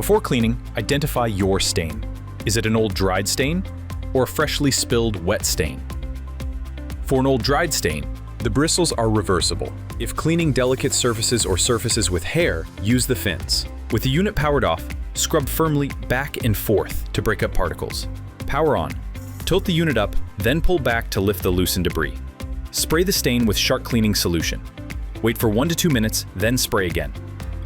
Before cleaning, identify your stain. Is it an old dried stain or a freshly spilled wet stain? For an old dried stain, the bristles are reversible. If cleaning delicate surfaces or surfaces with hair, use the fins. With the unit powered off, scrub firmly back and forth to break up particles. Power on. Tilt the unit up, then pull back to lift the loosened debris. Spray the stain with Shark cleaning solution. Wait for 1 to 2 minutes, then spray again.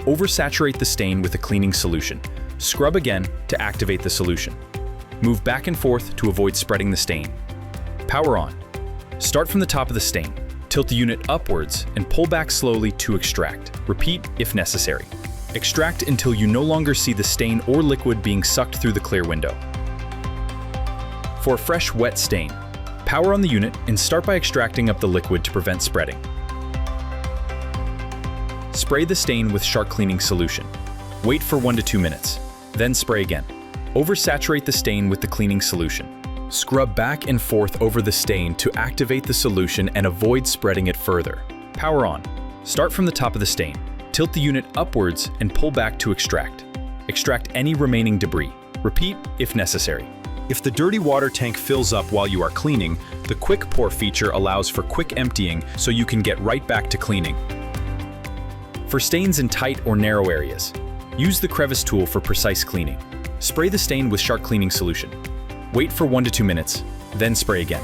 Oversaturate the stain with the cleaning solution. Scrub again to activate the solution. Move back and forth to avoid spreading the stain. Power on. Start from the top of the stain. Tilt the unit upwards and pull back slowly to extract. Repeat if necessary. Extract until you no longer see the stain or liquid being sucked through the clear window. For a fresh, wet stain, power on the unit and start by extracting up the liquid to prevent spreading. Spray the stain with Shark cleaning solution. Wait for 1 to 2 minutes, then spray again. Oversaturate the stain with the cleaning solution. Scrub back and forth over the stain to activate the solution and avoid spreading it further. Power on. Start from the top of the stain. Tilt the unit upwards and pull back to extract. Extract any remaining debris. Repeat if necessary. If the dirty water tank fills up while you are cleaning, the quick pour feature allows for quick emptying so you can get right back to cleaning. For stains in tight or narrow areas, use the crevice tool for precise cleaning. Spray the stain with Shark cleaning solution. Wait for 1 to 2 minutes, then spray again.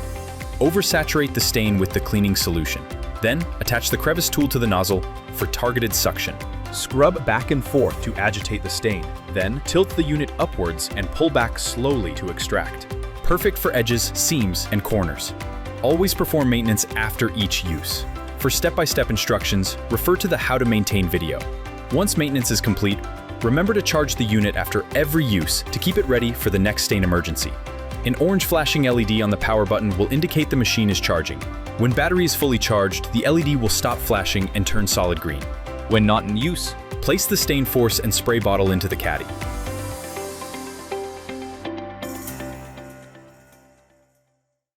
Oversaturate the stain with the cleaning solution. Then, attach the crevice tool to the nozzle for targeted suction. Scrub back and forth to agitate the stain. Then, tilt the unit upwards and pull back slowly to extract. Perfect for edges, seams, and corners. Always perform maintenance after each use. For step-by-step instructions, refer to the How to Maintain video. Once maintenance is complete, remember to charge the unit after every use to keep it ready for the next stain emergency. An orange flashing LED on the power button will indicate the machine is charging. When battery is fully charged, the LED will stop flashing and turn solid green. When not in use, place the StainForce and spray bottle into the caddy.